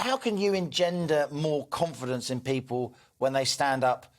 how can you engender more confidence in people when they stand up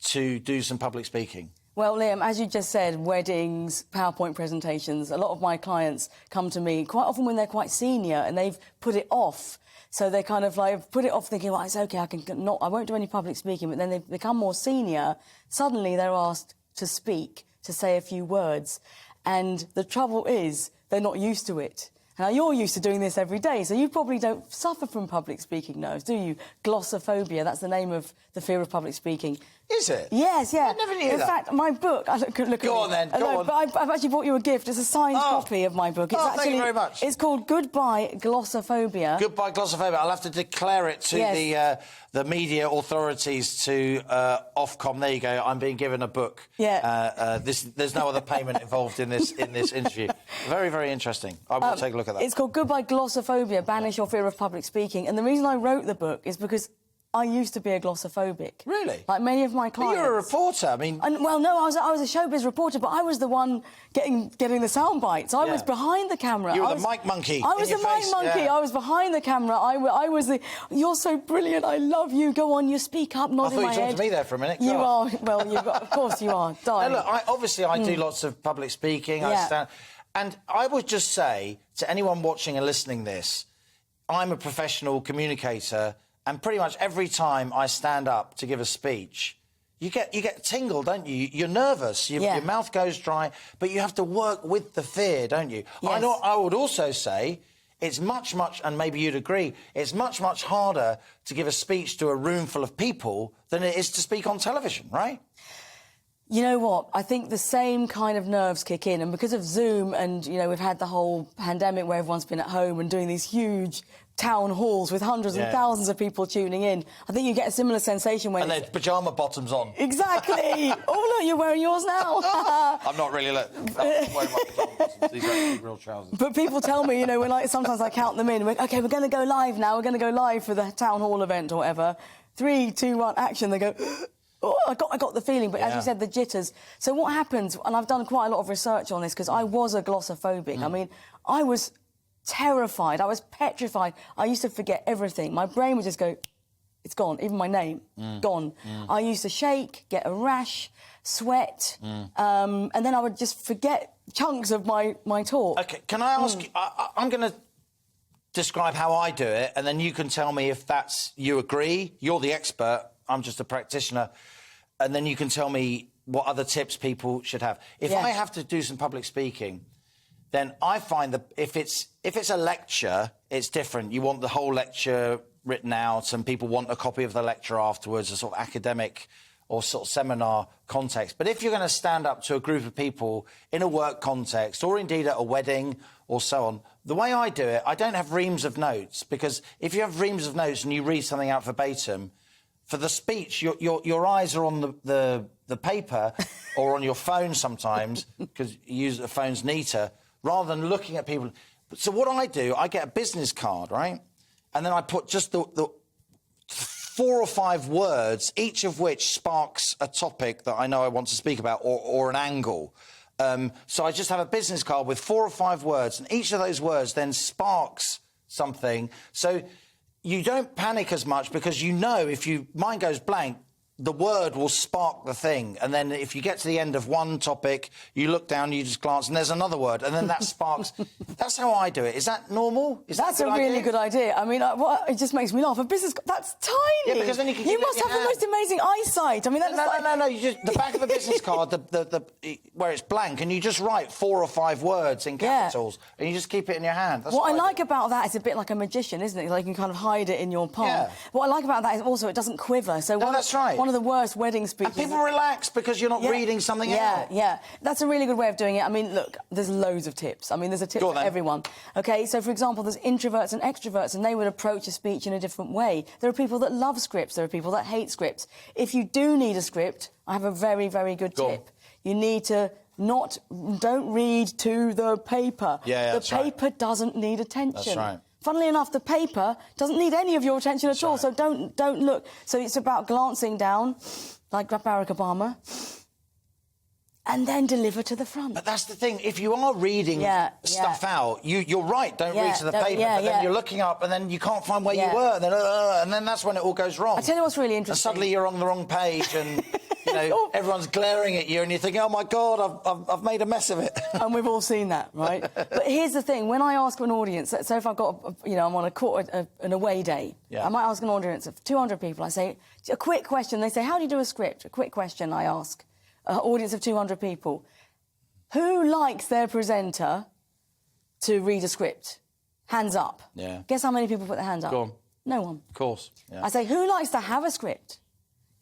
to do some public speaking? Well, Liam, as you just said, weddings, PowerPoint presentations, a lot of my clients come to me quite often when they're quite senior and they've put it off. So they kind of like put it off thinking, well, it's OK, I won't do any public speaking, but then they become more senior. Suddenly they're asked to speak, to say a few words. And the trouble is they're not used to it. Now, you're used to doing this every day, so you probably don't suffer from public speaking nerves, do you? Glossophobia, that's the name of the fear of public speaking. Is it? Yes, yeah. I never knew that. In fact, my book... Go on, then. Go on. But I've actually brought you a gift. It's a signed copy of my book. It's actually, thank you very much. It's called Goodbye Glossophobia. Goodbye Glossophobia. I'll have to declare it to the media authorities to Ofcom. There you go. I'm being given a book. Yeah. There's no other payment involved in this interview. Very, very interesting. I will take a look at that. It's called Goodbye Glossophobia, Banish Your Fear of Public Speaking. And the reason I wrote the book is because I used to be a glossophobic. Really? Like many of my clients. But you're a reporter, I mean... well, no, I was a showbiz reporter, but I was the one getting the sound bites. I was behind the camera. You were the mic monkey. I was the mic monkey. Yeah. I was behind the camera. I was the... You're so brilliant. I love you. Go on, you speak up, nod in my head. I thought you talked to me there for a minute. You are. Well, of course you are. Darling. Now, look, obviously I do lots of public speaking. I stand... And I would just say to anyone watching and listening this, I'm a professional communicator, and pretty much every time I stand up to give a speech, you get a tingle, don't you? You're nervous, your mouth goes dry, but you have to work with the fear, don't you? Yes. I would also say it's much, and maybe you'd agree, it's much harder to give a speech to a room full of people than it is to speak on television, right? You know what? I think the same kind of nerves kick in, and because of Zoom and, you know, we've had the whole pandemic where everyone's been at home and doing these huge town halls with hundreds and thousands of people tuning in. I think you get a similar sensation when... And there's pyjama bottoms on. Exactly! Oh, look, you're wearing yours now. I'm not really... I'm wearing my pyjama bottoms. These are actually real trousers. But people tell me, you know, sometimes I count them in. OK, we're going to go live now. We're going to go live for the town hall event or whatever. 3, 2, 1, action. They go... Oh, I got the feeling, but as you said, the jitters. So what happens, and I've done quite a lot of research on this because I was a glossophobic. I mean, I was terrified. I was petrified. I used to forget everything. My brain would just go, it's gone. Even my name, gone. I used to shake, get a rash, sweat, and then I would just forget chunks of my talk. OK, can I ask you... I'm going to describe how I do it, and then you can tell me if you agree. You're the expert. I'm just a practitioner, and then you can tell me what other tips people should have. If I have to do some public speaking, then I find that if it's a lecture, it's different. You want the whole lecture written out, and people want a copy of the lecture afterwards, a sort of academic or sort of seminar context. But if you're going to stand up to a group of people in a work context, or indeed at a wedding or so on, the way I do it, I don't have reams of notes, because if you have reams of notes and you read something out verbatim, for the speech, your eyes are on the paper or on your phone sometimes, because the phone's neater, rather than looking at people. So what I do, I get a business card, right? And then I put just the 4 or 5 words, each of which sparks a topic that I know I want to speak about, or an angle. So I just have a business card with 4 or 5 words, and each of those words then sparks something. So you don't panic as much, because you know if your mind goes blank, the word will spark the thing. And then if you get to the end of one topic, you look down, you just glance, and there's another word, and then that sparks. That's how I do it. Is that normal? That's a really good idea. I mean, it just makes me laugh. A business... That's tiny! Yeah, because then you can... You must have the most amazing eyesight. I mean, that's No. You just... The back of the business card, where it's blank, and you just write 4 or 5 words in capitals, and you just keep it in your hand. That's what I like about that is a bit like a magician, isn't it? Like, you can kind of hide it in your palm. Yeah. What I like about that is also it doesn't quiver. So that's right. One of the worst wedding speeches... And people relax because you're not reading something out. Yeah. That's a really good way of doing it. I mean, look, there's loads of tips. I mean, there's a tip for everyone. OK, so, for example, there's introverts and extroverts, and they would approach a speech in a different way. There are people that love scripts. There are people that hate scripts. If you do need a script, I have a very, very good tip. You need to don't read to the paper. The paper doesn't need attention. That's right. Funnily enough, the paper doesn't need any of your attention at all, so don't look. So it's about glancing down, like Barack Obama, and then deliver to the front. But that's the thing. If you are reading stuff out, you're right. Don't read to the paper. But then you're looking up, and then you can't find where you were, and then that's when it all goes wrong. I tell you what's really interesting. And suddenly you're on the wrong page, and you know everyone's glaring at you, and you're thinking, "Oh my God, I've made a mess of it." And we've all seen that, right? But here's the thing: when I ask an audience, so if I've got, I'm on an away day, I might ask an audience of 200 people. I say a quick question. They say, "How do you do a script?" A quick question. I ask an audience of 200 people. Who likes their presenter to read a script? Hands up. Yeah. Guess how many people put their hands up? Go on. No one. Of course. Yeah. I say, who likes to have a script?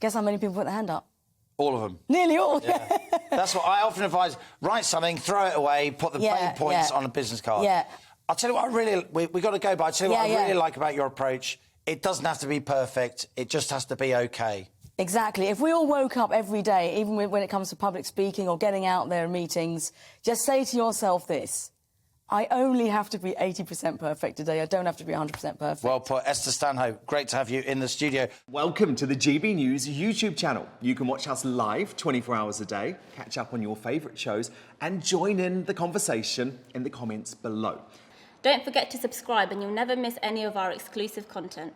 Guess how many people put their hand up? All of them. Nearly all. Yeah. That's what I often advise. Write something, throw it away, put the main points on a business card. Yeah. I'll tell you what we got to go, but I'll tell you what I really like about your approach. It doesn't have to be perfect. It just has to be OK. Exactly. If we all woke up every day, even when it comes to public speaking or getting out there in meetings, just say to yourself this: I only have to be 80% perfect today. I don't have to be 100% perfect. Well put. Esther Stanhope, great to have you in the studio. Welcome to the GB News YouTube channel. You can watch us live 24 hours a day, catch up on your favourite shows and join in the conversation in the comments below. Don't forget to subscribe and you'll never miss any of our exclusive content.